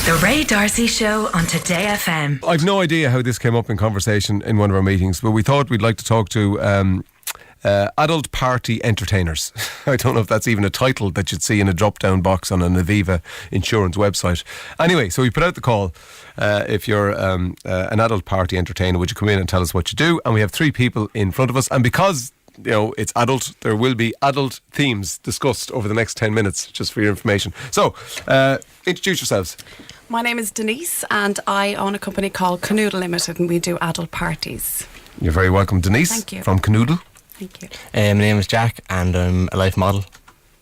The Ray Darcy Show on Today FM. I've no idea how this came up in conversation in one of our meetings, but we thought we'd like to talk to adult party entertainers. I don't know if that's even a title that you'd see in a drop-down box on an Aviva insurance website. Anyway, so we put out the call. If you're an adult party entertainer, would you come in and tell us what you do? And we have 3 people in front of us. And because it's adult, there will be adult themes discussed over the next 10 minutes, just for your information. So, introduce yourselves. My name is Denise and I own a company called Canoodle Limited and we do adult parties. You're very welcome, Denise. Thank you. From Canoodle. Thank you. My name is Jack and I'm a life model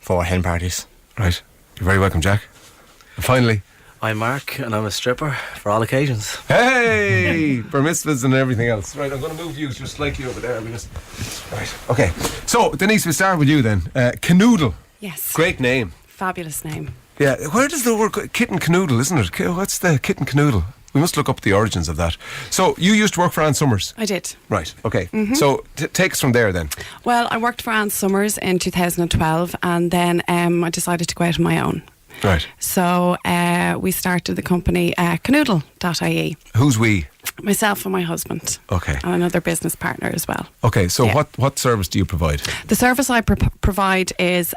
for hen parties. Right. You're very welcome, Jack. And finally, I'm Mark and I'm a stripper for all occasions. hey, bar mitzvahs and everything else. Right, I'm going to move you just slightly over there. Right, okay. So, Denise, we'll start with you then. Canoodle. Yes. Great name. Fabulous name. Yeah, where does the word kitten canoodle, isn't it? What's the kitten canoodle? We must look up the origins of that. So, you used to work for Ann Summers? I did. Right, okay. So, take us from there then. Well, I worked for Ann Summers in 2012 and then I decided to go out on my own. Right. So we started the company Canoodle.ie. Who's we? Myself and my husband. Okay. And another business partner as well. Okay, so Yeah. what service do you provide? The service I provide is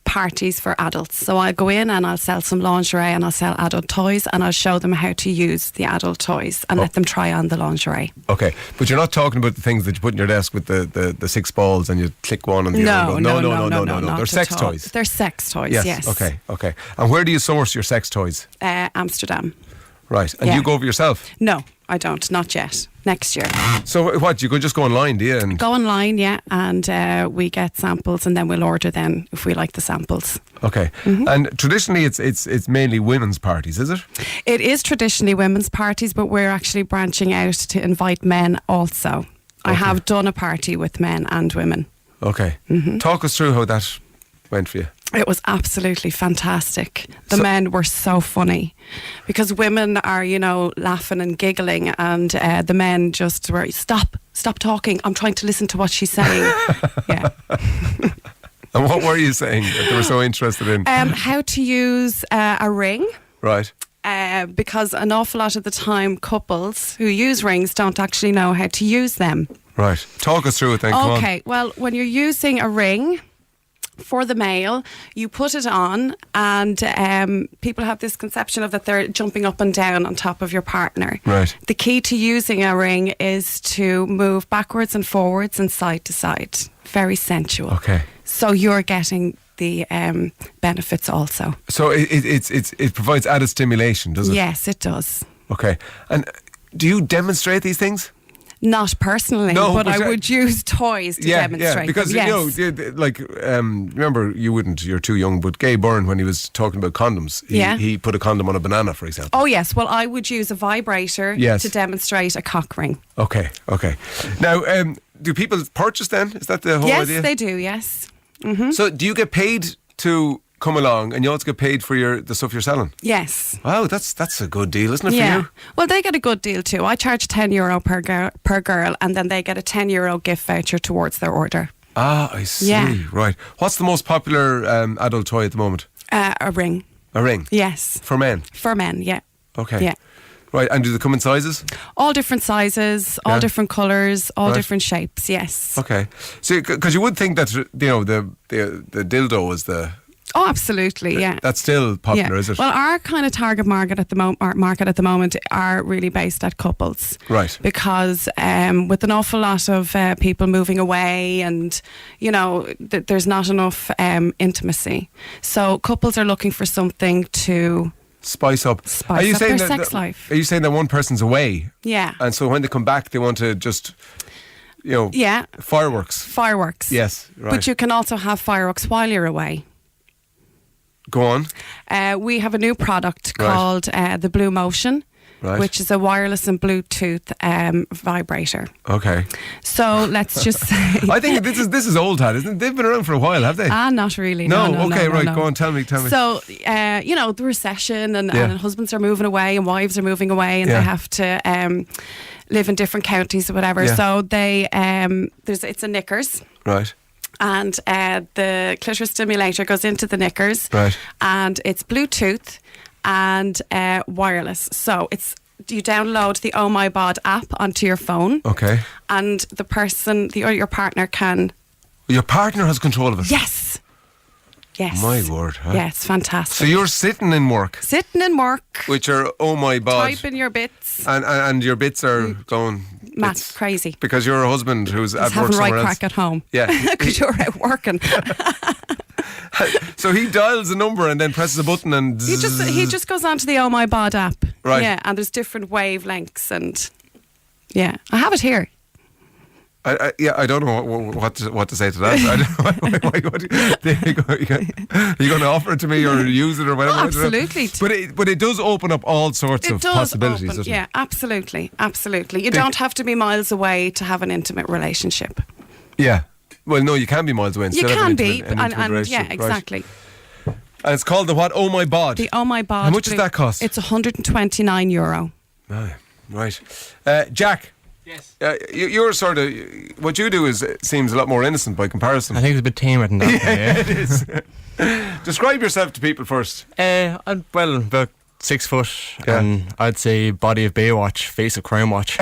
parties for adults. So I'll go in and I'll sell some lingerie and I'll sell adult toys and I'll show them how to use the adult toys and let them try on the lingerie. Okay, but you're not talking about the things that you put in your desk with the 6 balls and you click one and the other. No. They're sex toys. They're sex toys, yes. Okay. And where do you source your sex toys? Amsterdam. Right, and Yeah. you go over yourself? No, I don't. Not yet. Next year. So what, you could just go online, do you? And Go online, yeah, and we get samples and then we'll order then if we like the samples. Okay. And traditionally it's mainly women's parties, is it? It is traditionally women's parties, but we're actually branching out to invite men also. I have done a party with men and women. Okay. Talk us through how that went for you. It was absolutely fantastic. The men were so funny because women are, laughing and giggling and the men just were, stop talking. I'm trying to listen to what she's saying. Yeah. And what were you saying that they were so interested in? How to use a ring. Right. Because an awful lot of the time couples who use rings don't actually know how to use them. Right. Talk us through it then, come on. Okay, well, when you're using a ring for the male, you put it on and people have this conception of that they're jumping up and down on top of your partner. Right. The key to using a ring is to move backwards and forwards and side to side. Very sensual. Okay. So you're getting the benefits also. So it provides added stimulation, does it? Yes, it does. Okay. And do you demonstrate these things? Not personally, No, but but I would use toys to demonstrate. Yeah, because yes. remember, you wouldn't, you're too young, but Gay Byrne, when he was talking about condoms, he put a condom on a banana, for example. Oh yes, well I would use a vibrator to demonstrate a cock ring. Okay. Now, do people purchase then? Is that the whole idea? Yes, they do, yes. So do you get paid to come along and you also get paid for the stuff you're selling? Yes. Wow, that's a good deal, isn't it, for you? Well, they get a good deal too. I charge €10 per girl and then they get a €10 gift voucher towards their order. Ah, I see. Yeah. Right. What's the most popular adult toy at the moment? A ring. A ring? Yes. For men? For men, yeah. Okay. Yeah. Right, and do they come in sizes? All different sizes, all different colours, all different shapes, yes. Okay. So, because you would think that, the dildo is the... Oh, absolutely, yeah. That's still popular, is it? Well, our kind of target market at the moment are really based at couples. Right. Because with an awful lot of people moving away and, there's not enough intimacy. So couples are looking for something to... Spice up their sex life. Are you saying that one person's away? Yeah. And so when they come back, they want to just... Fireworks. Fireworks. Yes, right. But you can also have fireworks while you're away. Go on. We have a new product called the Blue Motion, which is a wireless and Bluetooth vibrator. Okay. So let's just say... I think this is old hat, isn't it? They've been around for a while, have they? Not really. No, no okay, no, right. no. Go on, tell me. So, the recession and husbands are moving away and wives are moving away and they have to live in different counties or whatever. Yeah. So they it's a knickers. Right. And the clitoris stimulator goes into the knickers. Right. And it's Bluetooth. and wireless. So you download the Oh My Bod app onto your phone. Okay. And the person, your partner can... Your partner has control of it? Yes. Yes. My word, huh? Yes, fantastic. So you're sitting in work. Sitting in work. With your Oh My Bod. Typing your bits. And your bits are going... Mad, it's crazy. Because your husband who's at work having somewhere right else. crack at home. Yeah. Because you're out working. So he dials a number and then presses a button and... He just goes onto the Oh My Bod app. Right. Yeah, and there's different wavelengths and... Yeah, I have it here. I don't know what to say to that. Are you going to offer it to me or use it or whatever? Oh, absolutely. But it does open up all sorts of possibilities, doesn't it? Yeah, absolutely. You don't have to be miles away to have an intimate relationship. Yeah. Well, no, you can be miles away. You can be, and yeah, exactly. Right. And it's called the what? Oh My Bod. The Oh My Bod. How much does that cost? It's €129. Oh, right. Jack. Yes. You're sort of, what you do seems a lot more innocent by comparison. I think it's a bit tamer than that. Yeah, it is. Describe yourself to people first. I'm about 6 foot, and I'd say body of Baywatch, face of Crime Watch.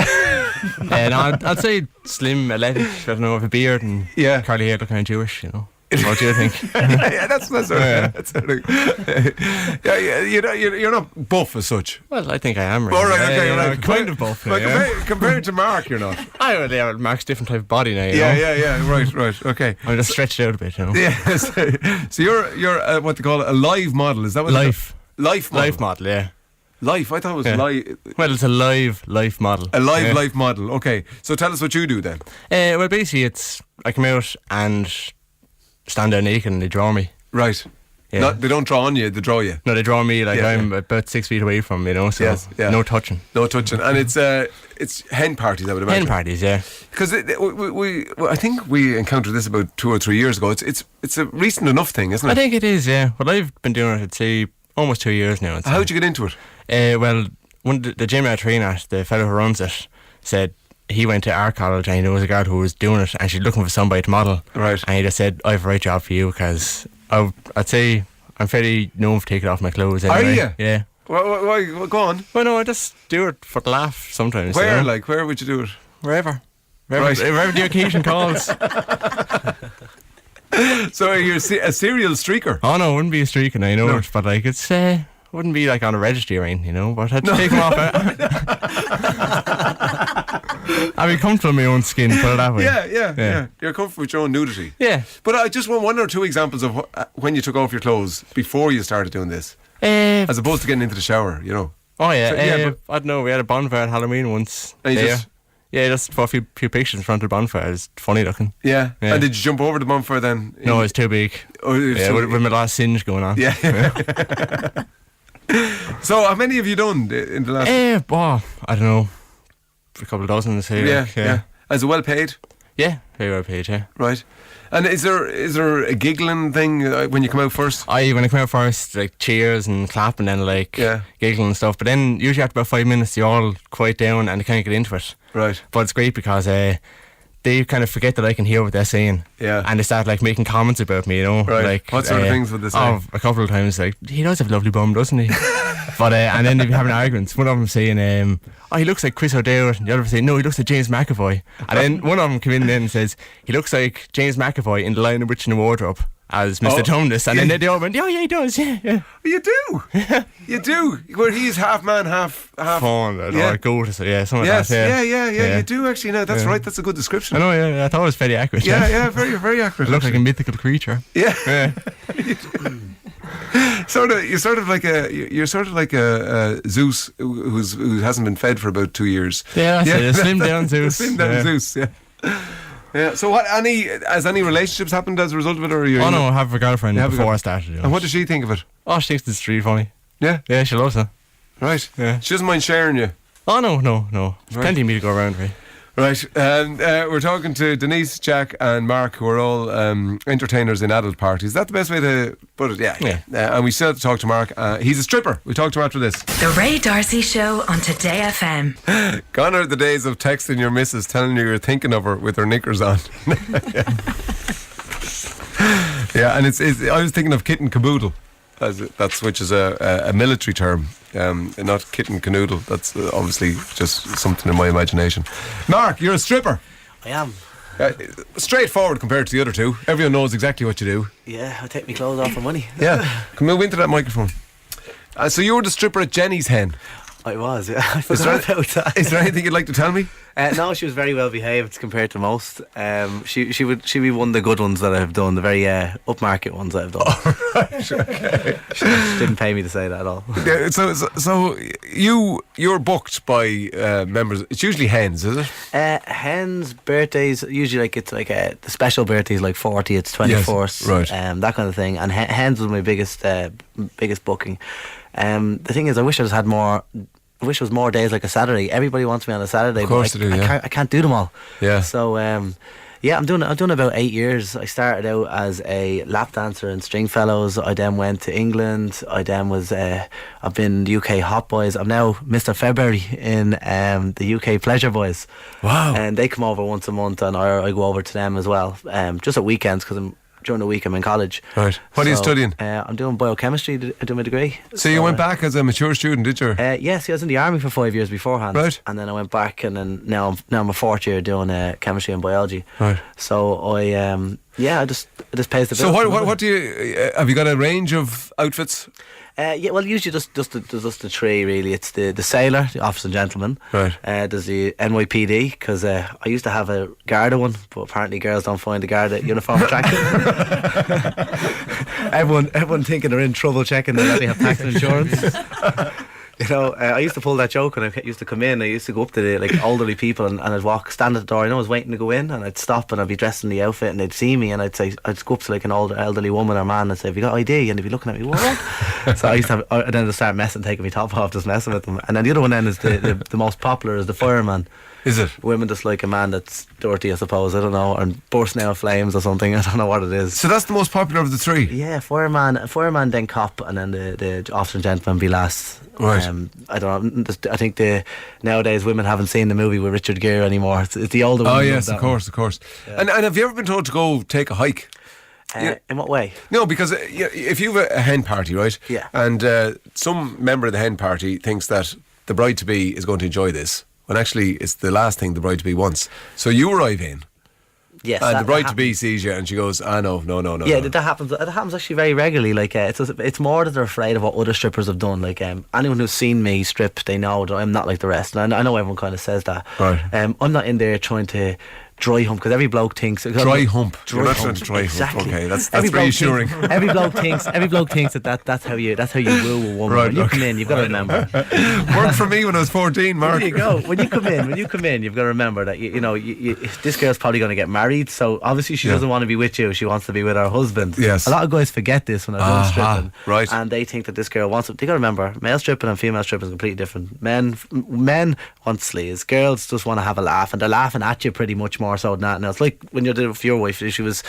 And I'd say slim, athletic, I don't know, with a beard and curly hair, look kind of Jewish, you know. What do you think? That's sort of, you're not buff as such. Well, I think I am. Really. All right, okay, right. Kind of buff. Compared to Mark, you're not. Mark's different type of body now. Yeah. Right. Okay. I'm just stretched out a bit, you know. Yeah. So you're what they call a live model. Is that what? Life model. Life model. Yeah. Life. I thought it was live. Well, it's a life model. A life model. Okay. So tell us what you do then. Well, basically, I come out and stand there naked and they draw me. Right. Yeah. They don't draw on you, they draw you. No, they draw me I'm about 6 feet away from, you know, so no touching. No touching. And it's hen parties, I would imagine. Hen parties, yeah. Because I think we encountered this about 2 or 3 years ago. It's a recent enough thing, isn't it? I think it is, yeah. Well, I've been doing it, I'd say, almost 2 years now. How'd you get into it? Well, the gym I train at, the fellow who runs it, said he went to our college and he knows a girl who was doing it and she's looking for somebody to model. Right. And he just said, I have a right job for you because I'd say I'm fairly known for taking off my clothes anyway. Are you? Yeah. Why? Go on. Well, no, I just do it for the laugh sometimes. Where? You know? Where would you do it? Wherever. Right. Wherever the occasion calls. So are you a serial streaker? Oh no, it wouldn't be a streaking, I know it, but it's wouldn't be like on a registry or anything, you know, but I'd take them off. I'd be comfortable in my own skin, put it that way. Yeah. You're comfortable with your own nudity. Yeah. But I just want 1 or 2 examples of when you took off your clothes before you started doing this, as opposed to getting into the shower, you know. Oh yeah, So, I don't know, we had a bonfire at Halloween once. And you just for a few pictures in front of the bonfire. It was funny looking. Yeah. And did you jump over the bonfire then? No, it was too big. With my last singe going on. Yeah. So how many have you done in the last? I don't know, a couple of dozen. Say, yeah. Is it well paid? Yeah, very well paid. Yeah. Right. And is there a giggling thing when you come out first? When I come out first, like cheers and clapping and giggling and stuff. But then usually after about 5 minutes, you all quiet down and they kind of get into it. Right. But it's great because they kind of forget that I can hear what they're saying. Yeah. And they start making comments about me, you know. Right. Like, what sort of things would they say? Oh, a couple of times, like, he does have a lovely bum, doesn't he? But and then they'd be having arguments. One of them saying, he looks like Chris O'Dowd, and the other saying, no, he looks like James McAvoy. And then one of them came in then and says, he looks like James McAvoy in The Lion, the Witch and the Wardrobe as Mr. Tumnus. And then they all went, yeah, he does, yeah. You do. You do. Where he's half man, half fawn, or goat, something like that. Yeah, you do actually. No, that's right. That's a good description. I know, yeah. I thought it was very accurate. Yeah, very, very accurate. It looks like a mythical creature. Yeah. You're sort of like a Zeus who hasn't been fed for about 2 years. Yeah, that's it. A slim down Zeus. Slim down Zeus. Yeah. So has any relationships happened as a result of it, or are you? Oh no, I have a girlfriend before I started. And what does she think of it? Oh, she thinks it's really funny. Yeah. Yeah, she loves it. Right. Yeah. She doesn't mind sharing you. Oh no. There's plenty of me to go around with. Right, and we're talking to Denise, Jack and Mark, who are all entertainers in adult parties. Is that the best way to put it? Yeah. And we still have to talk to Mark. He's a stripper. We'll talk to him after this. The Ray Darcy Show on Today FM. Gone are the days of texting your missus telling you you're thinking of her with her knickers on. Yeah, and it's I was thinking of Kitten Caboodle. That's which is a military term, not kitten canoodle. That's obviously just something in my imagination. Mark, you're a stripper. I am. Straightforward compared to the other two. Everyone knows exactly what you do. Yeah, I take my clothes off for money. Yeah. Come move into that microphone. So you were the stripper at Jenny's Hen. I was, yeah. I forgot about that. Is there anything you'd like to tell me? No, she was very well behaved compared to most. She'd be one of the good ones that I've done, the very upmarket ones that I've done. Oh, right, okay. She didn't pay me to say that at all. Yeah, so you're booked by members. It's usually hens, is it? Hens, birthdays, usually it's the special birthdays like 40th, 24th, right. That kind of thing. And hens was my biggest booking. The thing is, I wish I wish it was more days like a Saturday. Everybody wants me on a Saturday, of course but they do, I can't do them all. Yeah. So I'm doing about 8 years. I started out as a lap dancer in Stringfellows. I then went to England. I then was I've been the UK Hot Boys. I'm now Mr. February in the UK Pleasure Boys. Wow. And they come over once a month, and I go over to them as well. Just at weekends because during the week I'm in college. Right. What are you studying? I'm doing biochemistry. I do my degree. So you went back as a mature student, did you? Yes, I was in the army for 5 years beforehand. Right. And then I went back, and then now I'm a fourth year doing chemistry and biology. Right. So I just pays the bills. So what do you have? You got a range of outfits? Usually just the three really. It's the sailor, the officer and gentleman. Right. There's the NYPD, because I used to have a Garda one, but apparently girls don't find the Garda uniform attractive. everyone thinking they're in trouble checking that they have tax and insurance. I used to pull that joke when I used to come in. I used to go up to the elderly people and I'd stand at the door. I was waiting to go in, and I'd stop and I'd be dressed in the outfit, and they'd see me, and I'd go up to an elderly woman or man and say, "Have you got ID?" And they'd be looking at me, "What?" So I used to have, and then they'd start taking my top off, just messing with them. And then the other one then is the most popular is the fireman. Is it? Women just like a man that's dirty, I suppose. I don't know, and bursting out flames or something. I don't know what it is. So that's the most popular of the three? Yeah, fireman, then cop, and then the officer and gentleman be last. Right. I don't know. I think nowadays women haven't seen the movie with Richard Gere anymore. It's the older one. Oh yes, of course. Yeah. And have you ever been told to go take a hike? In what way? No, because if you have a hen party, right? Yeah. And some member of the hen party thinks that the bride-to-be is going to enjoy this, when actually it's the last thing the bride-to-be wants. So you arrive in, yes, and the bride-to-be sees you, and she goes, "Ah, no." Yeah, that happens. It happens actually very regularly. Like it's more that they're afraid of what other strippers have done. Like anyone who's seen me strip, they know that I'm not like the rest. And I know everyone kind of says that. Right. I'm not in there trying to dry hump, because every bloke thinks dry hump. You're not trying to dry exactly. hump. Okay, that's reassuring. Every bloke thinks that's how you woo a woman. Right, when you come in, you've got to remember. Worked for me when I was 14, Mark. There you go. When you come in, you've got to remember that this girl's probably going to get married. So obviously she doesn't want to be with you. She wants to be with her husband. Yes. A lot of guys forget this when they're doing stripping. Right. And they think that this girl wants it. They got to remember, male stripping and female stripping is completely different. Men want sleaze. Girls just want to have a laugh, and they're laughing at you pretty much more so than that. Now it's like when you did it with your wife, she was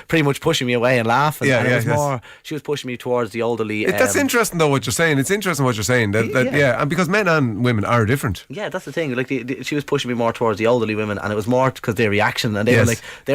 pretty much pushing me away and laughing. Yeah, and it was yes. more, she was pushing me towards the elderly. That's interesting though what you're saying. It's interesting what you're saying. And because men and women are different. Yeah, that's the thing. Like she was pushing me more towards the elderly women, and it was more because their reaction, and they were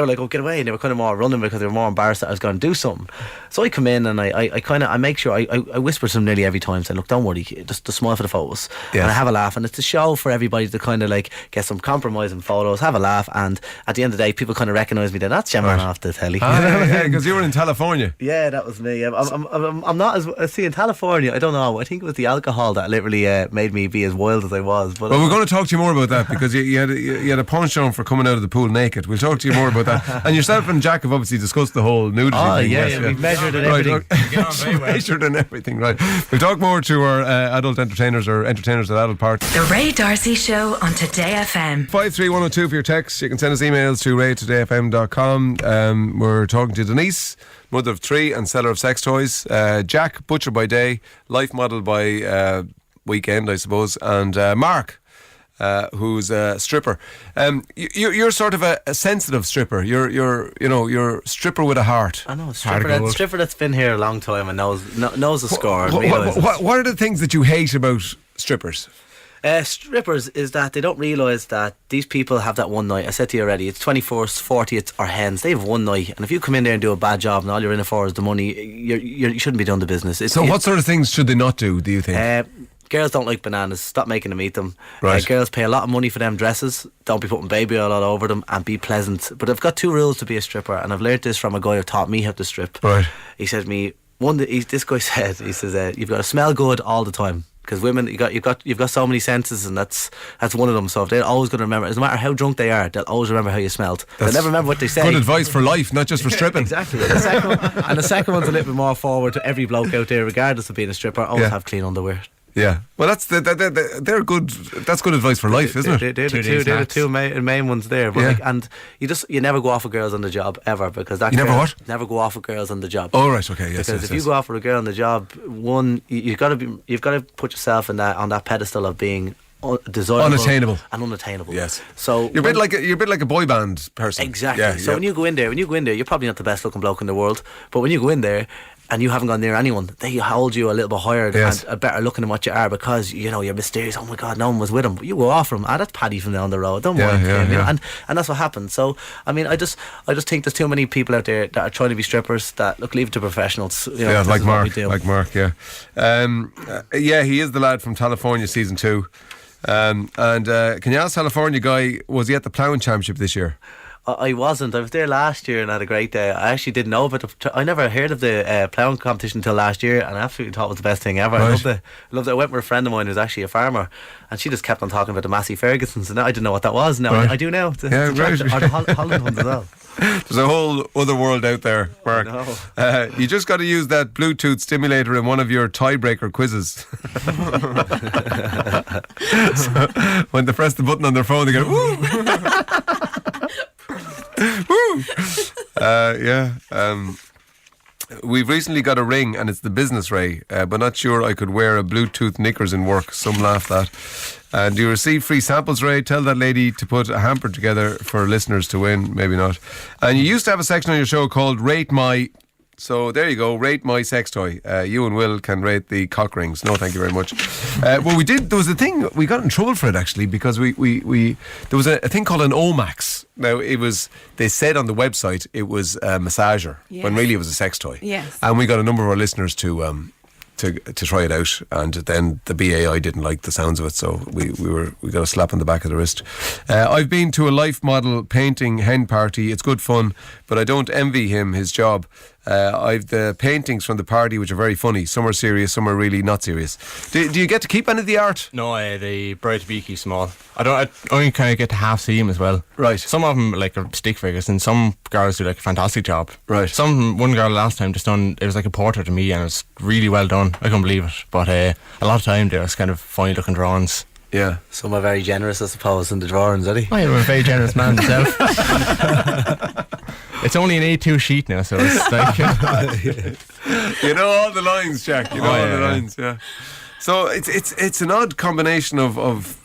like, "Oh, get away!" And they were kind of more running because they were more embarrassed that I was going to do something. So I come in and I make sure I whisper to them nearly every time, saying, "Look, don't worry, just smile for the photos." Yes. And I have a laugh, and it's a show for everybody to kind of like get some compromising photos, have a laugh, and at the end of the day, people kind of recognise me. That's Gemma off the telly. Because you were in California. Yeah, that was me. I'm not as see in California. I don't know. I think it was the alcohol that literally made me be as wild as I was. But well, we're going to talk to you more about that because you had a punch on for coming out of the pool naked. We'll talk to you more about that. And yourself and Jack have obviously discussed the whole nudity thing. Yeah, we've measured and everything. Measured and everything, right. We'll talk more to our adult entertainers or entertainers at adult parties. The Ray Darcy Show on Today FM. 53102 for your text. You can send us emails to ray@todayfm.com. We're talking to Denise, mother of three and seller of sex toys. Jack, butcher by day, life model by weekend, I suppose. And Mark, who's a stripper. You're sort of a sensitive stripper. You're stripper with a heart. I know, stripper that's been here a long time and knows the score. What are the things that you hate about strippers? Strippers is that they don't realise that these people have that one night. I said to you already, it's 21st, 40th or hens. They have one night, and if you come in there and do a bad job and all you're in it for is the money, you shouldn't be doing the business. So what sort of things should they not do you think? Girls don't like bananas. Stop making them eat them. Right. Girls pay a lot of money for them dresses. Don't be putting baby oil all over them, and be pleasant. But I've got 2 rules to be a stripper, and I've learned this from a guy who taught me how to strip. Right. He said to me, this guy said, he says, you've got to smell good all the time. Because women, you've got so many senses, and that's one of them. So if they're always going to remember, no matter how drunk they are, they'll always remember how you smelled. They'll never remember what they say. Good advice for life, not just for stripping. Exactly. The second one's a little bit more forward to every bloke out there, regardless of being a stripper. Always have clean underwear. Yeah, well, they're good. That's good advice for life, isn't it? They're the two main ones there. But and you never go off with girls on the job ever, because that you never what? Never go off with girls on the job. Oh right, okay, yes. Because if you go off with a girl on the job, one, you've got to put yourself on that pedestal of being desirable, unattainable, and unattainable. Yes. So you're a bit like a boy band person. Exactly. Yeah, so when you go in there, you're probably not the best looking bloke in the world, but when you go in there and you haven't gone near anyone, they hold you a little bit higher and better looking than what you are, because you're mysterious. Oh my God, no one was with him. But you go off from that's Paddy from down the road. Don't mind him. And that's what happens. So I mean, I just think there's too many people out there that are trying to be strippers that leave it to professionals. Like Mark. Yeah, he is the lad from California season 2. And can you ask California guy, was he at the ploughing championship this year? I wasn't. I was there last year and had a great day. I actually didn't know about I never heard of the ploughing competition until last year, and I absolutely thought it was the best thing ever. Right. I loved it. I went with a friend of mine who's actually a farmer, and she just kept on talking about the Massey Fergusons, and I didn't know what that was. Now I do now. Right. Or the Holland ones as well. There's a whole other world out there, Mark. You just got to use that Bluetooth stimulator in one of your tiebreaker quizzes. So when they press the button on their phone, they go, woo! Woo! We've recently got a ring, and it's the business Ray, but not sure I could wear a Bluetooth knickers in work. Some laughed at. And you receive free samples, Ray. Tell that lady to put a hamper together for listeners to win. Maybe not. And you used to have a section on your show called Rate My. So there you go, rate my sex toy. You and Will can rate the cock rings. No, thank you very much. Well, we did. There was a thing, we got in trouble for it actually, because we there was a thing called an Omax. Now they said on the website it was a massager, when really it was a sex toy. Yes. And we got a number of our listeners to try it out, and then the BAI didn't like the sounds of it, so we got a slap on the back of the wrist. I've been to a life model painting hen party. It's good fun, but I don't envy him his job. I've the paintings from the party which are very funny. Some are serious, some are really not serious. Do you get to keep any of the art? No, the bride to be keep small. I only kind of get to half see them as well. Right. Some of them like are stick figures, and some girls do like a fantastic job. Right. One girl last time just done, it was like a portrait of me, and it was really well done. I couldn't believe it. But a lot of time there was kind of funny looking drawings. Yeah. Some are very generous, I suppose, in the drawings, are they? I'm a very generous man myself. It's only an A2 sheet now, so it's like you know all the lines, Jack. You know all the lines, yeah. So it's an odd combination of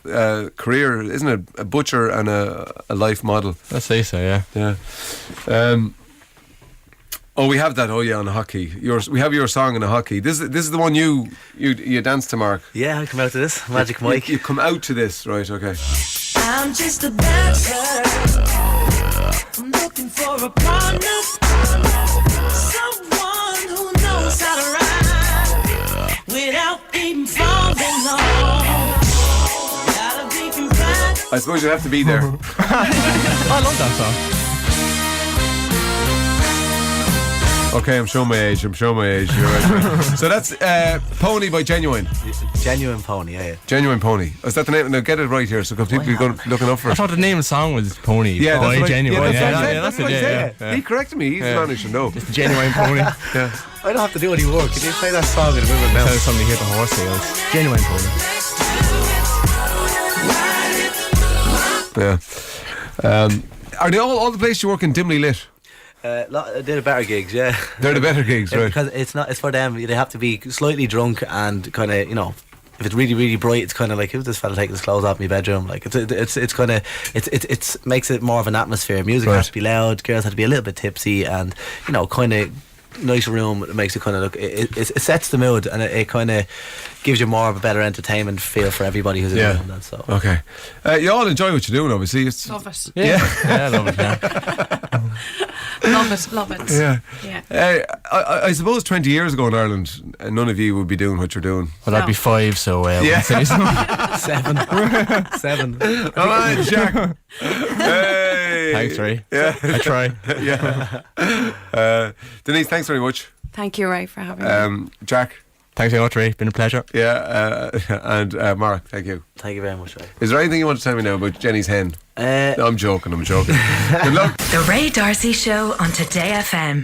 career, isn't it? A butcher and a life model. Let's say so, yeah. Yeah. We have that. Oh yeah, on hockey. We have your song on a hockey. This is the one you dance to, Mark. Yeah, I come out to this Magic Mike. You come out to this, right? Okay. I'm just a dancer. I'm looking for a partner, someone who knows how to ride without even falling on. Gotta be compatible. I suppose you have to be there. I love that song. Okay, I'm showing my age. You're right. So that's Pony by Genuine. Genuine Pony, yeah. Genuine Pony. Is that the name? Now get it right here, so people are looking up for I it. thought the name of the song was Pony. Yeah, Boy, that's Genuine. that's what I said. Yeah. He corrected me. He's the man who should know. Just the Genuine Pony. Yeah. I don't have to do any work. Can you play that song in a minute now? Tell somebody here the horse sales. Genuine Pony. Yeah. Are they all the places you work in dimly lit? They're the better gigs, yeah. They're the better gigs, right? Because it's for them. They have to be slightly drunk and kind of, if it's really, really bright, it's kind of like, who's this fella taking his clothes off in my bedroom? Like it's kind of it makes it more of an atmosphere. Music has to be loud. Girls have to be a little bit tipsy, and kind of nice room. It makes it kind of look. It sets the mood, and it kind of gives you more of a better entertainment feel for everybody who's in the room. Then, so Okay. You all enjoy what you're doing, obviously. It's, Love it. Yeah, I love it. Yeah. Love it. yeah. Yeah. I suppose 20 years ago in Ireland, none of you would be doing what you're doing. Well, I'd be 5, so Yeah. say so. 7. 7. All right, Jack. Hey. Thanks, Ray. Yeah. I try. Yeah. Denise, thanks very much. Thank you, Ray, for having me. Jack. Thanks very much, Ray. Been a pleasure. Yeah. And Mark, thank you. Thank you very much, Ray. Is there anything you want to tell me now about Jenny's hen? No, I'm joking. Good luck. The Ray Darcy Show on Today FM.